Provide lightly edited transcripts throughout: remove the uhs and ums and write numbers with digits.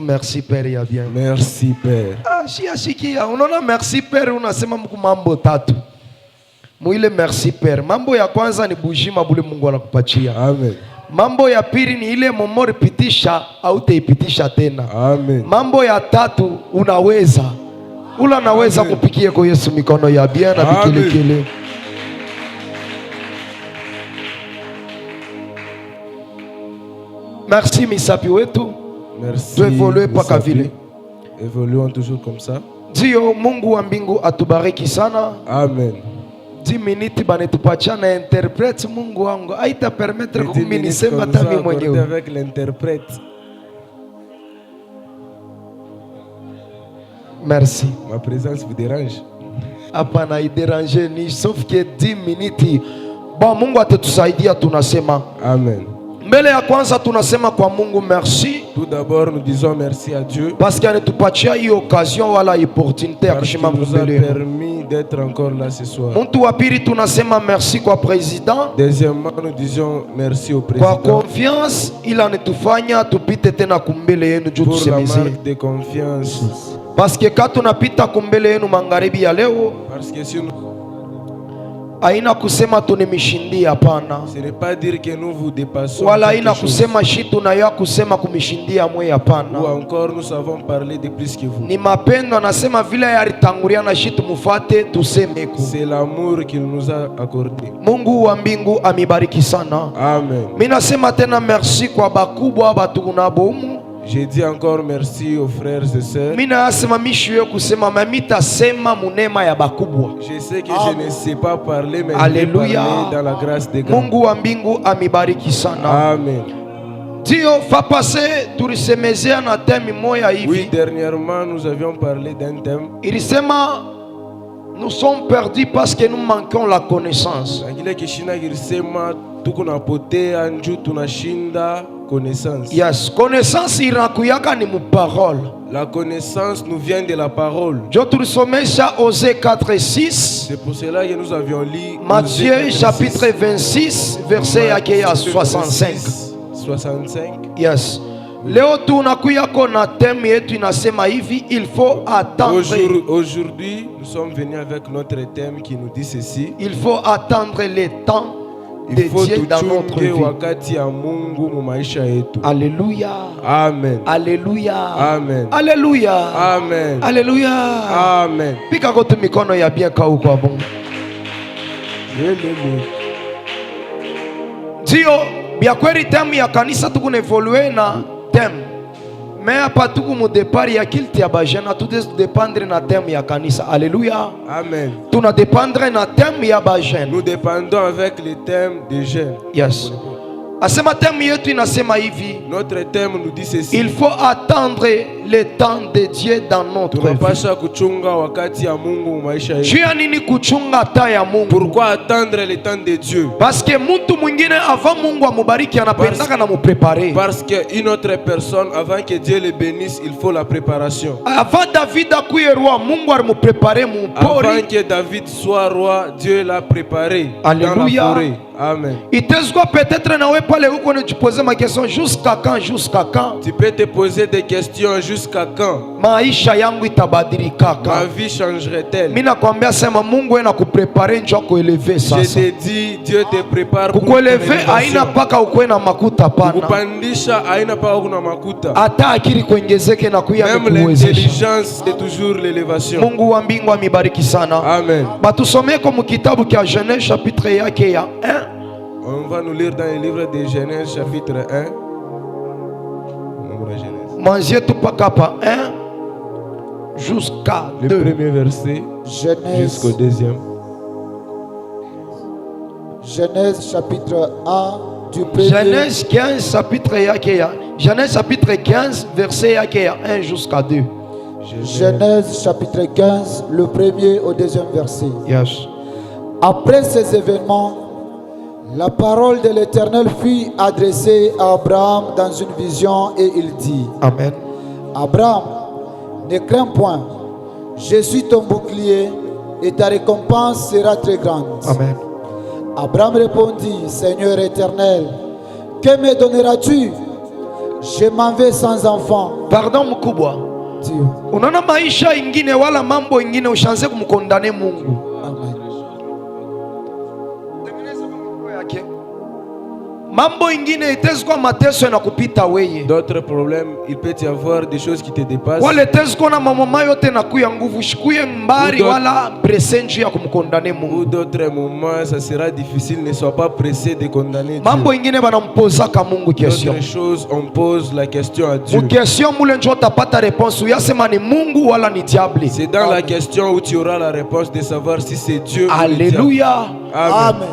Merci Père, ya bien. Merci Père. Shikia, unaona merci Père unasema mambo tatu. Muile merci Père. Mambo ya kwanza ni bujima bule Mungu anakupatia. Amen. Mambo ya pili ni ile momori pitisha au teipitisha tena. Amen. Mambo ya tatu unaweza. Ula naweza kupikia kwa Yesu mikono ya bien na bikelekele. Merci misapi wetu. Merci. Tu évolues paka vile. Évoluons toujours comme ça. Ndio Mungu wa mbingu atubariki sana. Amen. 10 minutes banetupatia na interprète Mungu wangu. Haita permettre kumi nisema tami mwenyewe. Avec l'interprète. Merci. Ma présence vous dérange? Hapana idéranger ni sauf que 10 minutes. Bon Mungu atatusaidia tunasema. Amen. Mbele ya kwanza tunasema kwa Mungu merci. Tout d'abord nous disons merci à Dieu. Parce qu'il anatupatia hii occasion wala opportunité ya kushima nous a mbele. permis d'être encore là ce soir. Mtu wa pili tunasema merci kwa président. Deuxièmement nous disons merci au président. Kwa confiance il anatufanya tupite tena kumbele yenu juu tusemeze. Pour la marque de confiance. Parce que quand tunapita kumbele yenu magharibi ya leo. Parce que si nous haina kusema tunemishindia hapana. Ce n'est pas dire que nous vous dépassons. Wala haina kusema shitu na ya kusema kumishindia mwe hapana. Ou encore nous savons parler de plus que vous. Ni mapendo anasema vile yalitangulia na shitu mufate tusemeko. C'est l'amour qu'il nous a accordé. Mungu wa mbingu amibariki sana. Amen. Mimi nasema tena merci kwa bakubwa batu kunabo. Je dis encore merci aux frères et sœurs. Mina sema mishiwe kusema mamita sema munema ya bakubwa. Je sais que je ne sais pas parler mais Alléluia. je vais parler dans la grâce de Dieu. Mungu wa mbingu amibariki sana. Amen. Dio fa passer tulisemezea na thème moya hivi. Oui, dernièrement nous avions parlé d'un thème. Ilisema nous sommes perdus parce que nous manquons la connaissance. Ngile kishina ilisema tuko na potea nju tunashinda connaissance. Yes, connaissance irakuyaka ni mu parole. La connaissance nous vient de la parole. Je tulisomesha Osée 4:6. C'est pour cela que nous avions lu Matthieu chapitre 26 verset yake ya 65. 65. Yes. Leo tunakuya kona theme yetu inasema hivi, il faut attendre. Aujourd'hui, nous sommes venus avec notre thème qui nous dit ceci. Il faut attendre le temps de Dieu dans notre vie. Alléluia. Amen. Alléluia. Amen. Alléluia. Amen. Alléluia. Amen. Pika kote mikono ya bien kwa uko bon. Ndio, bia kweli theme ya kanisa tuko evoluer na theme. Mais hapa tuko mu départ ya kilti ya bajana tout dépendre na theme ya kanisa. Alléluia. Amen. Tuna dépendre na theme ya bajana. Nous dépendons avec le thème des jeunes. Yes. Asema theme yetu inasema hivi. Notre thème nous dit ceci. Il faut attendre le temps de Dieu dans notre vie. Tunapaswa kuchunga wakati ya Mungu maisha yetu. Jua nini kuchunga taa ya Mungu? Pourquoi attendre le temps de Dieu? Parce que mtu mwingine avant Mungu amubariki anapendaka na muprepare. Parce que une autre personne avant que Dieu le bénisse, il faut la préparation. Avant David akuye roi, Mungu alimuprepare mu pori. Avant que David soit roi, Dieu l'a préparé. Alléluia. Dans la forêt. Amen. Itezwa peut-être na wewe pale huko ne tu poser ma question jusqu'à quand, jusqu'à quand? Tu peux te poser des questions jusqu'à quand? Maisha yangu itabadilika. Ma vie changerait-elle? Mimi nakwambia sema Mungu ena kuprepare njoo kuelever sasa. Je te dis, Dieu te prépare pour kuelever haina paka ukwe na makuta pana. Kupandisha haina paka kuna makuta. Hata akili kuongezeke na kuya même l'intelligence est toujours l'élévation. Mungu wa mbingu amibariki sana. Amen. Batusomee kwa kitabu cha Genèse chapitre yake ya 1. On va nous lire dans le livre de Genèse chapitre 1. Manger tout pas capa 1 jusqu'à 2. Le premier verset jusqu'au deuxième. Genèse chapitre 1 du premier. Genèse 15 chapitre yake ya. Genèse chapitre 15 verset yake ya 1 jusqu'à 2. Genèse chapitre 15 le premier au deuxième verset. Yes. Après ces événements, la parole de l'Éternel fut adressée à Abraham dans une vision et il dit: Amen. Abraham, ne crains point, je suis ton bouclier et ta récompense sera très grande. Amen. Abraham répondit: Seigneur éternel, que me donneras-tu? je m'en vais sans enfant. Pardon mkubwa. Dieu. Unaona maisha ingine wala mambo ingine ushanze kumkondane Mungu. Amen. Mambo ingine itezwa mateso na kupita weye. D'autres problèmes, il peut y avoir des choses qui te dépassent. Wale tezwa na mama yote na kuya nguvu shikuye mbari wala presenji ya kumkondane Ou Mungu. d'autres moments, ça sera difficile, ne sois pas pressé de condamner Dieu. Mambo ingine banampozaka Mungu question. D'autres choses, on pose la question à Dieu. Mu question mule njo utapata réponse uyasema ni Mungu wala ni diable. C'est dans la question où tu auras la réponse de savoir si c'est Dieu ou le diable. Alléluia. Amen. Amen.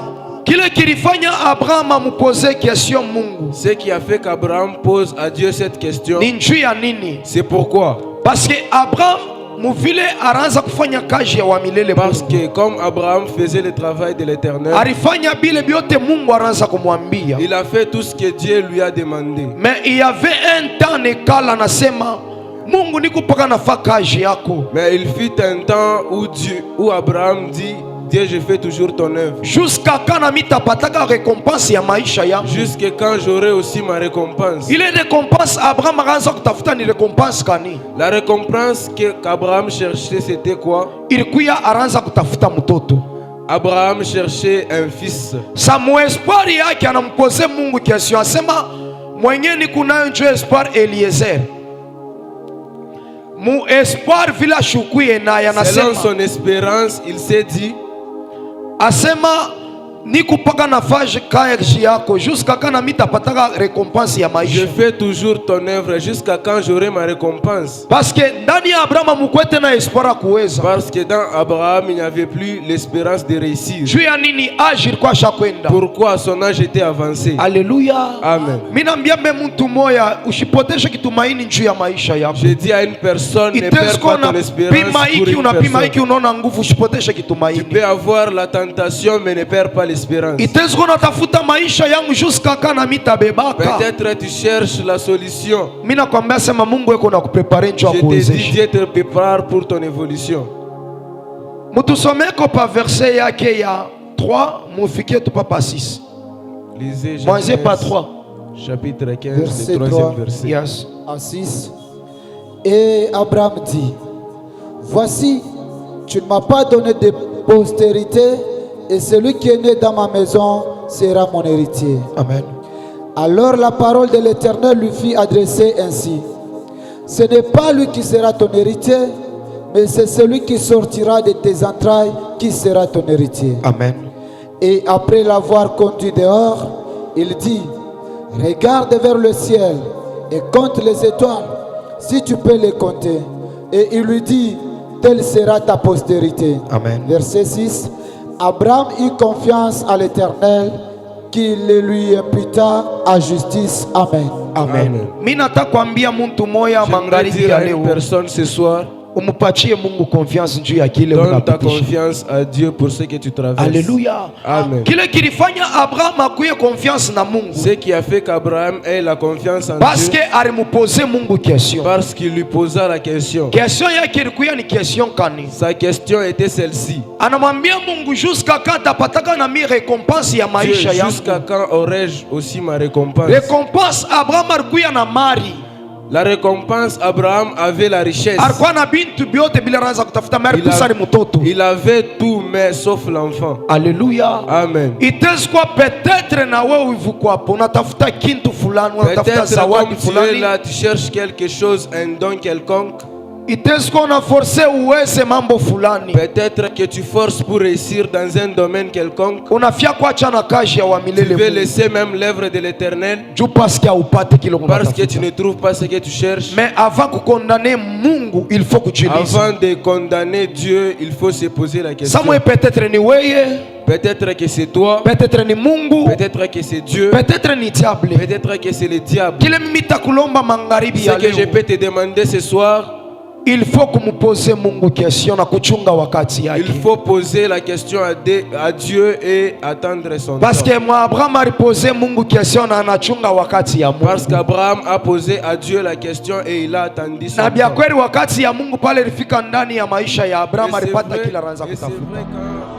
Kile kilifanya Abraham amupose question Mungu Ce qui a fait qu'Abraham pose à Dieu cette question, ni njuu ya nini? c'est pourquoi. Parce que Abraham muvile aranza kufanya kazi ya wa milele Parce Mungu. que comme Abraham faisait le travail de l'Éternel, Alifanya bile biote Mungu aranza kumwambia. il a fait tout ce que Dieu lui a demandé. Mais il y avait un temps nekala nasema Mungu nikupaka nafa kazi yako. Mais il fut un temps où Abraham dit, Dieu, je fais toujours ton œuvre. Jusqu'à quand na mitapataka récompense ya maisha yangu. Jusqu'à quand j'aurai aussi ma récompense. Ile récompense Abraham aranza kutafuta ni récompense kani? La récompense qu'Abraham cherchait, c'était quoi? Ilikuya aranza kutafuta mtoto. Abraham cherchait un fils. Sa espoir yake anampose Mungu question asema mwenye ni kunayo njo espoir Eliezer. Mu espoir vila shukuye na Selon yanasema son espérance, il s'est dit, asema ni kupaka nafasi kazi yako jusqu'à quand mitapataka récompense ya je maisha. fais toujours ton œuvre jusqu'à quand j'aurai ma récompense. Parce que ndani ya Abraham mukwete na espoir kuweza. Parce que dans Abraham, il n'y avait plus l'espérance de réussir. Juu ya nini age ilikuwa shakwenda. Pourquoi son âge était avancé? Alléluia. Amen. Mimi naambia mtu moya usipoteshe kitumaini juu ya maisha yako. Je dis à une personne, ne perds pas ton espérance Pima pour hiki une unapima hiki personne. unaona nguvu usipoteshe Tu kitumaini. peux avoir la tentation, mais ne perds pas l'espérance. Iteziko natafuta maisha yangu jusqu'à kana mitabebaka. Peut-être tu cherches la solution. Mimi nakwambia sema Mungu yuko na kuprepare njoo Je te dis, akuwezeshe. Dieu te prépare pour ton évolution. Mutusomeko pa verset yake ya 3 mufikie tu papa 6. Lisez Mwanzie pa Genèse, 3. chapitre 15, Verset le 3. troisième verset. Yes. À 6. Et Abraham dit, voici, tu ne m'as pas donné de postérité, et celui qui est né dans ma maison sera mon héritier. Amen. Alors la parole de l'Éternel lui fit adresser ainsi, ce n'est pas lui qui sera ton héritier, mais c'est celui qui sortira de tes entrailles qui sera ton héritier. Amen. Et après l'avoir conduit dehors, il dit, regarde vers le ciel et compte les étoiles, si tu peux les compter. Et il lui dit, telle sera ta postérité. Amen. Verset 6. Abraham eut confiance à l'Éternel, qu'il le lui imputa à justice. Amen. Amen. Mimi nataka kuambia mtu moya J'aimerais magharibi dire ya à une leo personne ce soir, umupatie Mungu confiance juu ya kile donne ta unapitisha. confiance à Dieu pour ce que tu traverses. Alléluia. Amen. Kile kilifanya Abraham akuye confiance na Mungu Ce qui a fait qu'Abraham ait la confiance en parce Dieu, que alimupose Mungu question. parce qu'il lui posa la question. Question yake ilikuwa ni question kani? Sa question était celle-ci. Anamwambia Mungu jusqu'à quand tapataka na mi récompense ya Dieu, maisha yangu. jusqu'à quand aurai-je aussi ma récompense? Récompense Abraham alikuwa na mali. La récompense, Abraham avait la richesse. Alikuwa na bintu byote bila ranza kutafuta mali kusa ni mtoto. Il avait tout, mais sauf l'enfant. Alléluia. Amen. Itezikuwa peut-être na wewe uivukwapo unatafuta kintu fulani, unatafuta Peut-être zawadi comme tu es fulani. là, tu cherches quelque chose, un don quelconque. Itezikuwa unaforce uweze mambo fulani. Peut-être que tu forces pour réussir dans un domaine quelconque. Unafia kuacha na kazi ya wa Tu milele veux Mungu. laisser même l'œuvre de l'Éternel Juu parce que haupate kile parce que tu unatafuta. ne trouves pas ce que tu cherches. Mais avant kukondane Mungu, il faut kujiuliza. Avant de condamner Dieu, il faut se poser la question. Samwe peut-être ni weye, Peut-être que c'est toi, peut-être ni Mungu, peut-être que c'est Dieu, peut-être ni diable. peut-être que c'est le diable. Kile mimi takulomba magharibi Ce ya que je leo, peux te demander ce soir, il faut kumupose Mungu question na kuchunga wakati yake. il faut poser la question à Dieu et attendre son Parce temps. que moi Abraham alipose Mungu question na anachunga wakati ya Mungu. Parce qu'Abraham a posé à Dieu la question et il a attendu son Na bia temps. kweli wakati ya Mungu pale ilifika ndani ya maisha ya Abraham Et c'est alipata vrai- kila ranza et c'est kutafuta. vrai quand